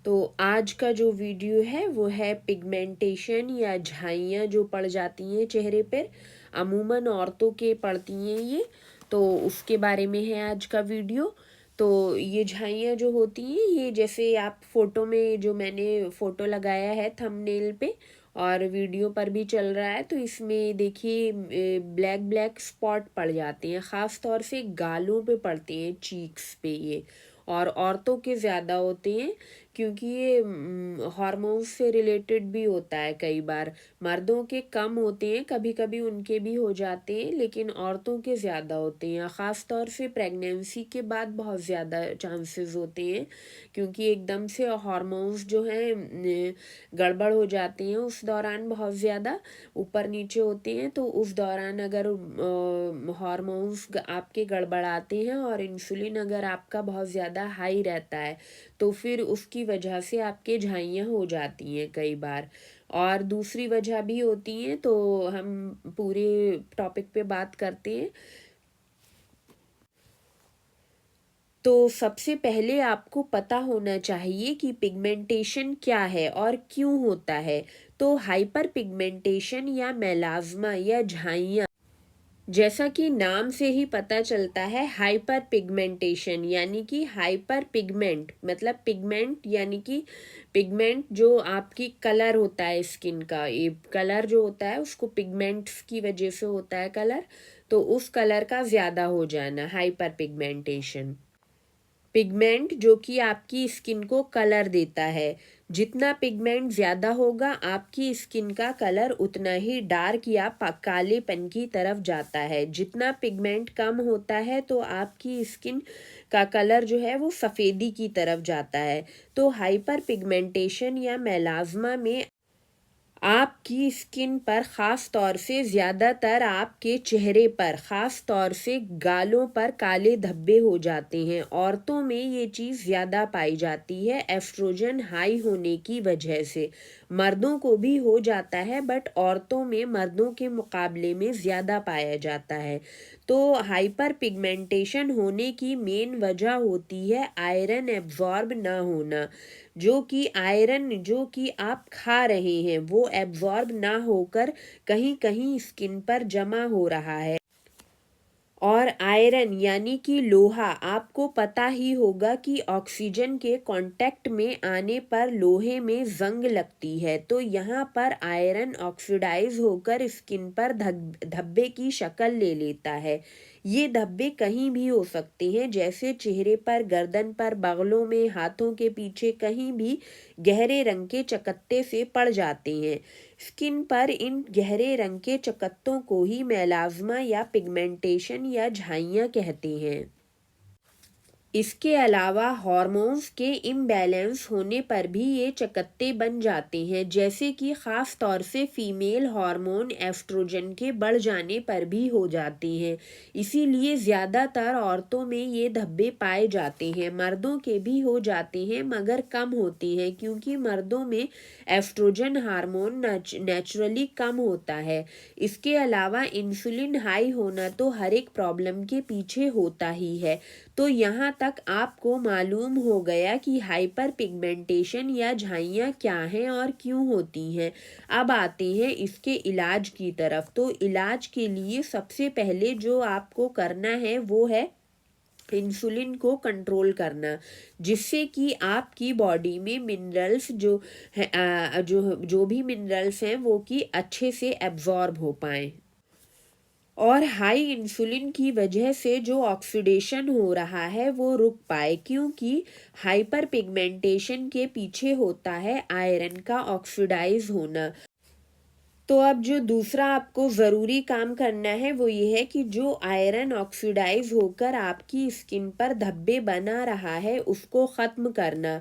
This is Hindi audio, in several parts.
तो आज का जो वीडियो है वो है पिगमेंटेशन या झाइयाँ जो पड़ जाती हैं चेहरे पर, अमूमन औरतों के पड़ती हैं ये। तो उसके बारे में है आज का वीडियो। तो ये झाइयाँ जो होती हैं ये जैसे आप फोटो में जो मैंने फ़ोटो लगाया है थंबनेल पे और वीडियो पर भी चल रहा है, तो इसमें देखिए ब्लैक ब्लैक स्पॉट पड़ जाते हैं, ख़ास तौर से गालों पे पड़ते हैं, चीक्स पे ये। और औरतों के ज़्यादा होते हैं क्योंकि ये हार्मोन्स से रिलेटेड भी होता है। कई बार मर्दों के कम होते हैं, कभी कभी उनके भी हो जाते हैं, लेकिन औरतों के ज़्यादा होते हैं। ख़ास तौर से प्रेगनेंसी के बाद बहुत ज़्यादा चांसेस होते हैं क्योंकि एकदम से हार्मोन्स जो हैं गड़बड़ हो जाते हैं, उस दौरान बहुत ज़्यादा ऊपर नीचे होते हैं। तो उस दौरान अगर हार्मोन्स आपके गड़बड़ाते हैं और इंसुलिन अगर आपका बहुत ज़्यादा हाई रहता है तो फिर उसकी वजह से आपके झाइयाँ हो जाती हैं कई बार। और दूसरी वजह भी होती हैं, तो हम पूरे टॉपिक पे बात करते हैं। तो सबसे पहले आपको पता होना चाहिए कि पिगमेंटेशन क्या है और क्यों होता है। तो हाइपर पिगमेंटेशन या मेलाज्मा या झाइयाँ, जैसा कि नाम से ही पता चलता है, हाइपर पिगमेंटेशन यानी कि हाइपर पिगमेंट मतलब पिगमेंट यानी कि पिगमेंट जो आपकी कलर होता है स्किन का, ये कलर जो होता है उसको पिगमेंट्स की वजह से होता है कलर, तो उस कलर का ज़्यादा हो जाना हाइपर पिगमेंटेशन। पिगमेंट जो कि आपकी स्किन को कलर देता है, जितना पिगमेंट ज़्यादा होगा आपकी स्किन का कलर उतना ही डार्क या कालेपन की तरफ जाता है। जितना पिगमेंट कम होता है तो आपकी स्किन का कलर जो है वो सफ़ेदी की तरफ जाता है। तो हाइपर पिगमेंटेशन या मेलाज्मा में आपकी स्किन पर, ख़ास तौर से ज़्यादातर आपके चेहरे पर, ख़ास तौर से गालों पर काले धब्बे हो जाते हैं। औरतों में ये चीज़ ज़्यादा पाई जाती है एस्ट्रोजन हाई होने की वजह से। मर्दों को भी हो जाता है बट औरतों में मर्दों के मुकाबले में ज़्यादा पाया जाता है। तो हाइपर पिगमेंटेशन होने की मेन वजह होती है आयरन एब्जॉर्ब ना होना। जो कि आयरन जो कि आप खा रहे हैं वो एब्जॉर्ब ना होकर कहीं कहीं स्किन पर जमा हो रहा है। और आयरन यानी कि लोहा, आपको पता ही होगा कि ऑक्सीजन के कांटेक्ट में आने पर लोहे में जंग लगती है, तो यहाँ पर आयरन ऑक्सीडाइज होकर स्किन पर धब्बे की शक्ल ले लेता है। ये धब्बे कहीं भी हो सकते हैं, जैसे चेहरे पर, गर्दन पर, बगलों में, हाथों के पीछे, कहीं भी गहरे रंग के चकत्ते से पड़ जाते हैं। स्किन पर इन गहरे रंग के चकत्तों को ही मेलाज्मा या पिगमेंटेशन या झाइयाँ कहते हैं। इसके अलावा हार्मोन्स के इम्बैलेंस होने पर भी ये चकत्ते बन जाते हैं, जैसे कि ख़ास तौर से फीमेल हार्मोन एस्ट्रोजन के बढ़ जाने पर भी हो जाते हैं। इसीलिए ज़्यादातर औरतों में ये धब्बे पाए जाते हैं। मर्दों के भी हो जाते हैं मगर कम होते हैं क्योंकि मर्दों में एस्ट्रोजन हार्मोन नेचुरली कम होता है। इसके अलावा इंसुलिन हाई होना तो हर एक प्रॉब्लम के पीछे होता ही है। तो यहाँ तक आपको मालूम हो गया कि हाइपर पिगमेंटेशन या झाइयाँ क्या हैं और क्यों होती हैं। अब आते हैं इसके इलाज की तरफ। तो इलाज के लिए सबसे पहले जो आपको करना है वो है इंसुलिन को कंट्रोल करना, जिससे कि आपकी बॉडी में मिनरल्स जो है जो भी मिनरल्स हैं वो कि अच्छे से एब्जॉर्ब हो पाएँ। और हाई इंसुलिन की वजह से जो ऑक्सीडेशन हो रहा है वो रुक पाए, क्योंकि हाइपर पिगमेंटेशन के पीछे होता है आयरन का ऑक्सीडाइज होना। तो अब जो दूसरा आपको ज़रूरी काम करना है वो ये है कि जो आयरन ऑक्सीडाइज होकर आपकी स्किन पर धब्बे बना रहा है उसको ख़त्म करना।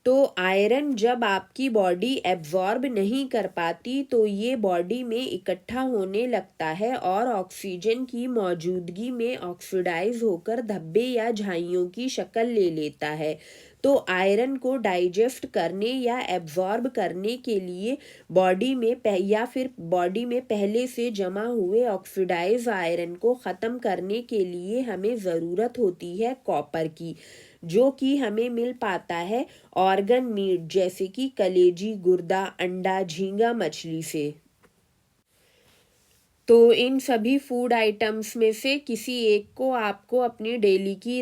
तो आयरन जब आपकी बॉडी एब्जॉर्ब नहीं कर पाती तो ये बॉडी में इकट्ठा होने लगता है और ऑक्सीजन की मौजूदगी में ऑक्सीडाइज होकर धब्बे या झाइयों की शक्ल ले लेता है। तो आयरन को डाइजेस्ट करने या एब्जॉर्ब करने के लिए बॉडी में या फिर बॉडी में पहले से जमा हुए ऑक्सीडाइज आयरन को ख़त्म करने के लिए हमें ज़रूरत होती है कॉपर की। जो कि हमें मिल पाता है ऑर्गन मीट जैसे कि कलेजी, गुर्दा, अंडा, झींगा मछली से। तो इन सभी फूड आइटम्स में से किसी एक को आपको अपनी डेली की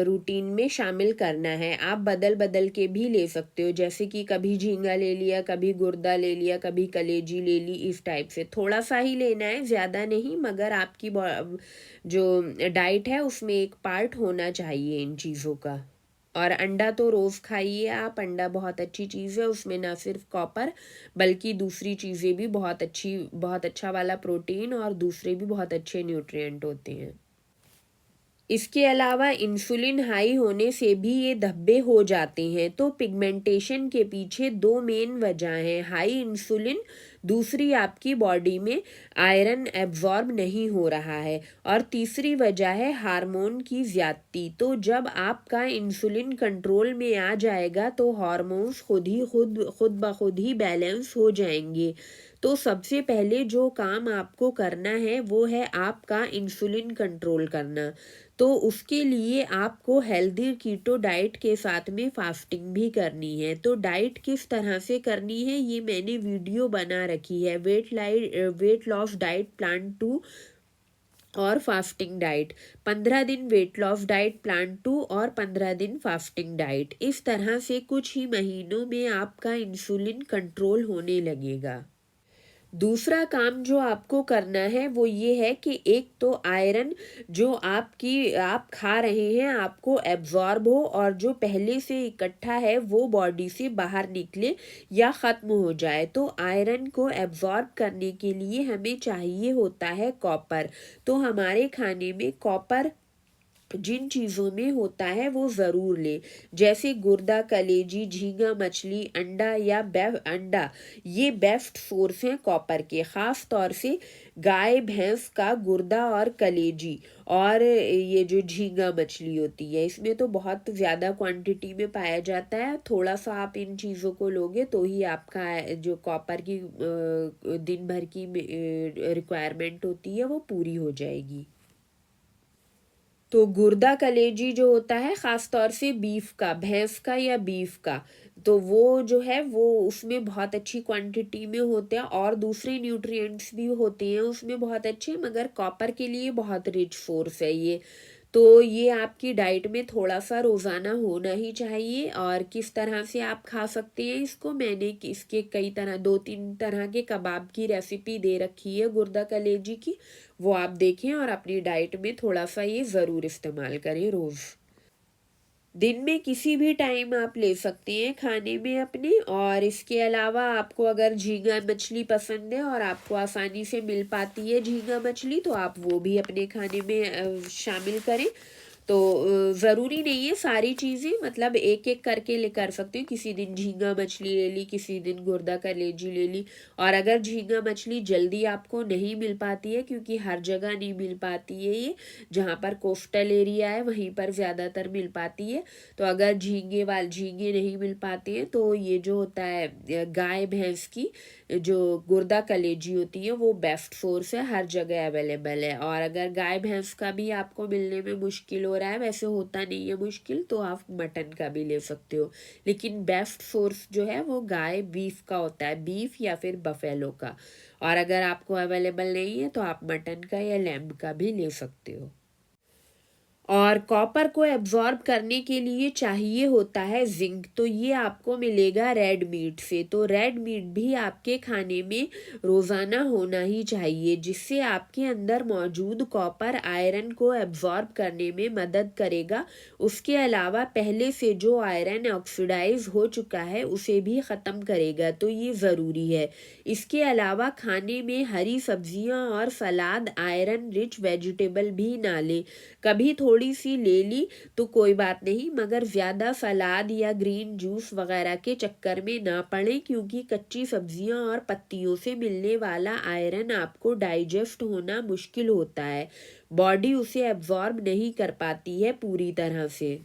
रूटीन में शामिल करना है। आप बदल बदल के भी ले सकते हो, जैसे कि कभी झींगा ले लिया, कभी गुर्दा ले लिया, कभी कलेजी ले ली, इस टाइप से। थोड़ा सा ही लेना है, ज़्यादा नहीं, मगर आपकी जो डाइट है उसमें एक पार्ट होना चाहिए इन चीज़ों का। और अंडा तो रोज़ खाइए आप, अंडा बहुत अच्छी चीज़ है, उसमें ना सिर्फ कॉपर बल्कि दूसरी चीज़ें भी बहुत अच्छा वाला प्रोटीन और दूसरे भी बहुत अच्छे न्यूट्रिएंट होते हैं। इसके अलावा इंसुलिन हाई होने से भी ये धब्बे हो जाते हैं। तो पिगमेंटेशन के पीछे दो मेन वजह हैं, हाई इंसुलिन, दूसरी आपकी बॉडी में आयरन एब्जॉर्ब नहीं हो रहा है, और तीसरी वजह है हार्मोन की ज़्यादती। तो जब आपका इंसुलिन कंट्रोल में आ जाएगा तो हार्मोन्स खुद ब खुद ही बैलेंस हो जाएंगे। तो सबसे पहले जो काम आपको करना है वो है आपका इंसुलिन कंट्रोल करना। तो उसके लिए आपको हेल्दी कीटो डाइट के साथ में फास्टिंग भी करनी है। तो डाइट किस तरह से करनी है ये मैंने वीडियो बना रखी है, वेट लॉस डाइट प्लान 2 और फास्टिंग डाइट। 15 दिन वेट लॉस डाइट प्लान 2 और 15 दिन फास्टिंग डाइट। इस तरह से कुछ ही महीनों में आपका इंसुलिन कंट्रोल होने लगेगा। दूसरा काम जो आपको करना है वो ये है कि एक तो आयरन जो आप खा रहे हैं आपको एब्जॉर्ब हो, और जो पहले से इकट्ठा है वो बॉडी से बाहर निकले या ख़त्म हो जाए। तो आयरन को एब्जॉर्ब करने के लिए हमें चाहिए होता है कॉपर। तो हमारे खाने में कॉपर जिन चीज़ों में होता है वो ज़रूर ले, जैसे गुर्दा, कलेजी, झींगा मछली, अंडा, ये बेस्ट सोर्स हैं कॉपर के। ख़ास तौर से गाय भैंस का गुर्दा और कलेजी और ये जो झींगा मछली होती है, इसमें तो बहुत ज़्यादा क्वांटिटी में पाया जाता है। थोड़ा सा आप इन चीज़ों को लोगे तो ही आपका जो कॉपर की दिन भर की रिक्वायरमेंट होती है वो पूरी हो जाएगी। तो गुर्दा कलेजी जो होता है ख़ास तौर से बीफ का, भैंस का या बीफ का, तो वो जो है वो उसमें बहुत अच्छी क्वांटिटी में होते हैं, और दूसरे न्यूट्रिएंट्स भी होते हैं उसमें बहुत अच्छे, मगर कॉपर के लिए बहुत रिच सोर्स है ये। तो ये आपकी डाइट में थोड़ा सा रोज़ाना होना ही चाहिए। और किस तरह से आप खा सकते हैं इसको, मैंने इसके कई तरह 2-3 तरह के कबाब की रेसिपी दे रखी है गुर्दा कलेजी की, वो आप देखें और अपनी डाइट में थोड़ा सा ये ज़रूर इस्तेमाल करें रोज़। दिन में किसी भी टाइम आप ले सकते हैं खाने में अपने। और इसके अलावा आपको अगर झींगा मछली पसंद है और आपको आसानी से मिल पाती है झींगा मछली, तो आप वो भी अपने खाने में शामिल करें। तो ज़रूरी नहीं है सारी चीज़ें, मतलब एक एक करके ले कर सकते हो। किसी दिन झींगा मछली ले ली, किसी दिन गुर्दा कलेजी ले ली। और अगर झींगा मछली जल्दी आपको नहीं मिल पाती है, क्योंकि हर जगह नहीं मिल पाती है ये, जहाँ पर कोस्टल एरिया है वहीं पर ज़्यादातर मिल पाती है। तो अगर झींगे नहीं मिल पाते हैं तो ये जो होता है गाय भैंस की जो गुर्दा कलेजी होती है वो बेस्ट सोर्स है, हर जगह अवेलेबल है। और अगर गाय भैंस का भी आपको मिलने में मुश्किल हो रहा है, वैसे होता नहीं है मुश्किल, तो आप मटन का भी ले सकते हो। लेकिन बेस्ट सोर्स जो है वो गाय बीफ का होता है, बीफ या फिर बफेलो का। और अगर आपको अवेलेबल नहीं है तो आप मटन का या लैम्ब का भी ले सकते हो। और कॉपर को एब्जॉर्ब करने के लिए चाहिए होता है जिंक, तो ये आपको मिलेगा रेड मीट से। तो रेड मीट भी आपके खाने में रोज़ाना होना ही चाहिए, जिससे आपके अंदर मौजूद कॉपर आयरन को एब्जॉर्ब करने में मदद करेगा। उसके अलावा पहले से जो आयरन ऑक्सीडाइज हो चुका है उसे भी ख़त्म करेगा, तो ये ज़रूरी है। इसके अलावा खाने में हरी सब्जियां और सलाद, आयरन रिच वेजिटेबल भी ना लें। कभी थोड़ी सी ले ली तो कोई बात नहीं, मगर ज़्यादा सलाद या ग्रीन जूस वगैरह के चक्कर में ना पड़ें, क्योंकि कच्ची सब्जियां और पत्तियों से मिलने वाला आयरन आपको डाइजेस्ट होना मुश्किल होता है, बॉडी उसे एब्जॉर्ब नहीं कर पाती है पूरी तरह से।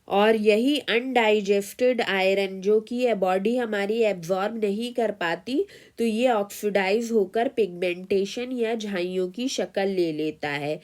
और यही अनडाइजेस्टेड आयरन जो कि बॉडी हमारी एब्जॉर्ब नहीं कर पाती, तो ये ऑक्सीडाइज होकर पिगमेंटेशन या झाइयों की शक्ल ले लेता है।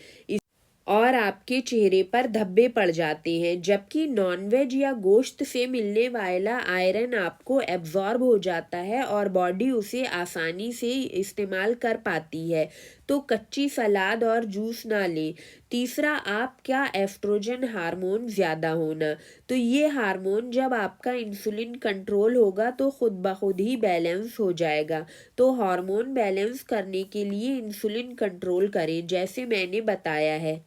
और आपके चेहरे पर धब्बे पड़ जाते हैं, जबकि नॉनवेज या गोश्त से मिलने वाला आयरन आपको एब्जॉर्ब हो जाता है और बॉडी उसे आसानी से इस्तेमाल कर पाती है। तो कच्ची सलाद और जूस ना लें। तीसरा, आपका एस्ट्रोजन हार्मोन ज़्यादा होना। तो ये हार्मोन जब आपका इंसुलिन कंट्रोल होगा तो खुद ब खुद ही बैलेंस हो जाएगा। तो हार्मोन बैलेंस करने के लिए इंसुलिन कंट्रोल करें, जैसे मैंने बताया है।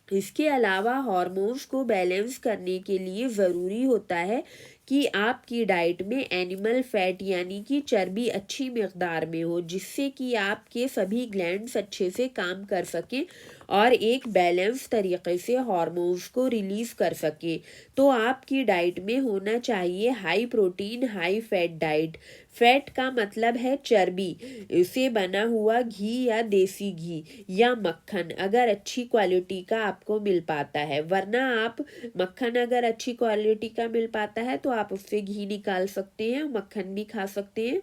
इसके अलावा हार्मोन्स को बैलेंस करने के लिए ज़रूरी होता है कि आपकी डाइट में एनिमल फैट यानी कि चर्बी अच्छी मिकदार में हो, जिससे कि आपके सभी ग्लैंड्स अच्छे से काम कर सकें और एक बैलेंस तरीके से हार्मोन्स को रिलीज़ कर सके। तो आपकी डाइट में होना चाहिए high protein high fat diet. Fat का मतलब है चर्बी से बना हुआ घी या देसी घी या मक्खन, अगर अच्छी क्वालिटी का आपको मिल पाता है। वरना आप मक्खन अगर अच्छी क्वालिटी का मिल पाता है तो आप उससे घी निकाल सकते हैं, मक्खन भी खा सकते हैं।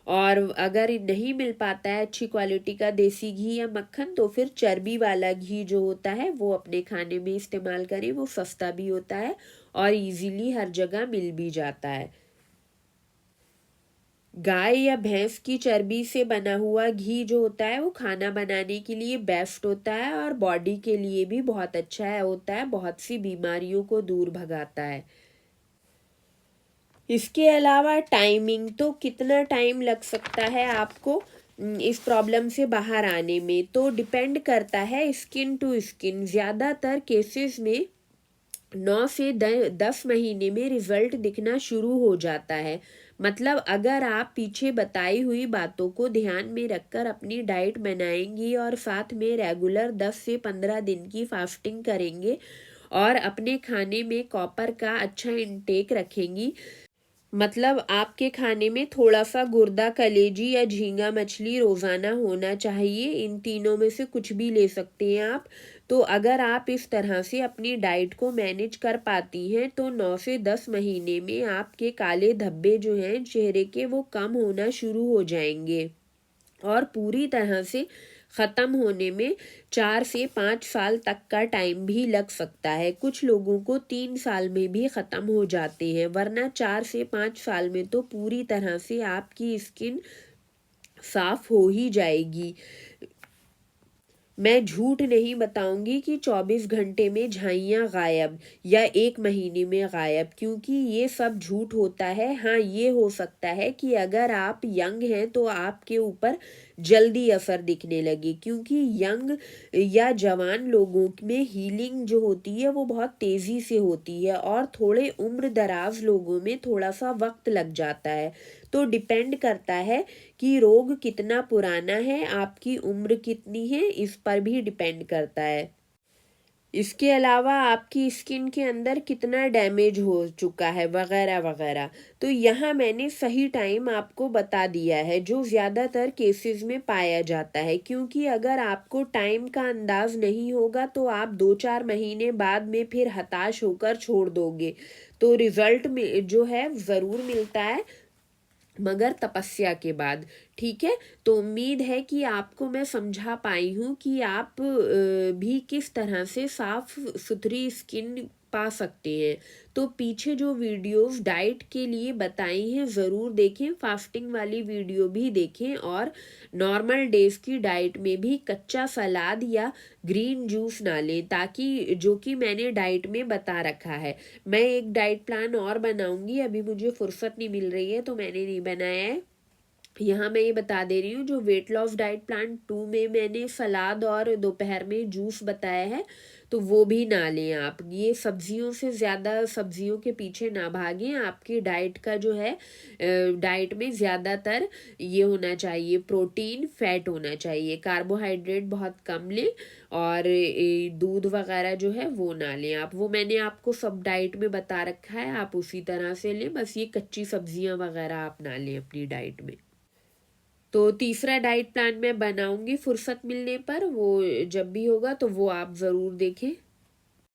और अगर नहीं मिल पाता है अच्छी क्वालिटी का देसी घी या मक्खन, तो फिर चर्बी वाला घी जो होता है वो अपने खाने में इस्तेमाल करें। वो सस्ता भी होता है और इजीली हर जगह मिल भी जाता है। गाय या भैंस की चर्बी से बना हुआ घी जो होता है वो खाना बनाने के लिए बेस्ट होता है और बॉडी के लिए भी बहुत अच्छा है होता है, बहुत सी बीमारियों को दूर भगाता है। इसके अलावा टाइमिंग, तो कितना टाइम लग सकता है आपको इस प्रॉब्लम से बाहर आने में, तो डिपेंड करता है स्किन टू स्किन। ज़्यादातर केसेस में 9 से 10 महीने में रिजल्ट दिखना शुरू हो जाता है। मतलब अगर आप पीछे बताई हुई बातों को ध्यान में रखकर अपनी डाइट बनाएंगी और साथ में रेगुलर 10 से 15 दिन की फास्टिंग करेंगे और अपने खाने में कॉपर का अच्छा इंटेक रखेंगी, मतलब आपके खाने में थोड़ा सा गुर्दा कलेजी या झींगा मछली रोज़ाना होना चाहिए। इन तीनों में से कुछ भी ले सकते हैं आप। तो अगर आप इस तरह से अपनी डाइट को मैनेज कर पाती हैं तो 9 से 10 महीने में आपके काले धब्बे जो हैं चेहरे के वो कम होना शुरू हो जाएंगे और पूरी तरह से ख़त्म होने में 4 से 5 साल तक का टाइम भी लग सकता है। कुछ लोगों को 3 साल में भी ख़त्म हो जाते हैं, वरना 4 से 5 साल में तो पूरी तरह से आपकी स्किन साफ हो ही जाएगी। मैं झूठ नहीं बताऊंगी कि 24 घंटे में झाइयाँ गायब या 1 महीने में गायब, क्योंकि ये सब झूठ होता है। हाँ, ये हो सकता है कि अगर आप यंग हैं तो आपके ऊपर जल्दी असर दिखने लगे, क्योंकि यंग या जवान लोगों में हीलिंग जो होती है वो बहुत तेज़ी से होती है और थोड़े उम्र दराज लोगों में थोड़ा सा वक्त लग जाता है। तो डिपेंड करता है कि रोग कितना पुराना है, आपकी उम्र कितनी है, इस पर भी डिपेंड करता है। इसके अलावा आपकी स्किन के अंदर कितना डैमेज हो चुका है वगैरह वगैरह। तो यहाँ मैंने सही टाइम आपको बता दिया है जो ज़्यादातर केसेस में पाया जाता है, क्योंकि अगर आपको टाइम का अंदाज नहीं होगा तो आप 2-4 महीने बाद में फिर हताश होकर छोड़ दोगे। तो रिज़ल्ट में जो है ज़रूर मिलता है, मगर तपस्या के बाद। ठीक है, तो उम्मीद है कि आपको मैं समझा पाई हूँ कि आप भी किस तरह से साफ सुथरी स्किन पा सकते हैं। तो पीछे जो वीडियोस डाइट के लिए बताई हैं ज़रूर देखें, फास्टिंग वाली वीडियो भी देखें और नॉर्मल डेज की डाइट में भी कच्चा सलाद या ग्रीन जूस ना लें, ताकि जो कि मैंने डाइट में बता रखा है। मैं एक डाइट प्लान और बनाऊंगी, अभी मुझे फुर्सत नहीं मिल रही है तो मैंने नहीं बनाया है। यहाँ मैं ये बता दे रही हूँ, जो वेट लॉस डाइट प्लान 2 में मैंने सलाद और दोपहर में जूस बताया है, तो वो भी ना लें आप। ये सब्जियों से ज़्यादा सब्जियों के पीछे ना भागें। आपकी डाइट का जो है डाइट में ज़्यादातर ये होना चाहिए, प्रोटीन फैट होना चाहिए, कार्बोहाइड्रेट बहुत कम लें और दूध वगैरह जो है वो ना लें आप। वो मैंने आपको सब डाइट में बता रखा है, आप उसी तरह से लें। बस ये कच्ची सब्जियां वगैरह आप ना लें अपनी डाइट में। तो तीसरा डाइट प्लान मैं बनाऊंगी फुर्सत मिलने पर, वो जब भी होगा तो वो आप ज़रूर देखें।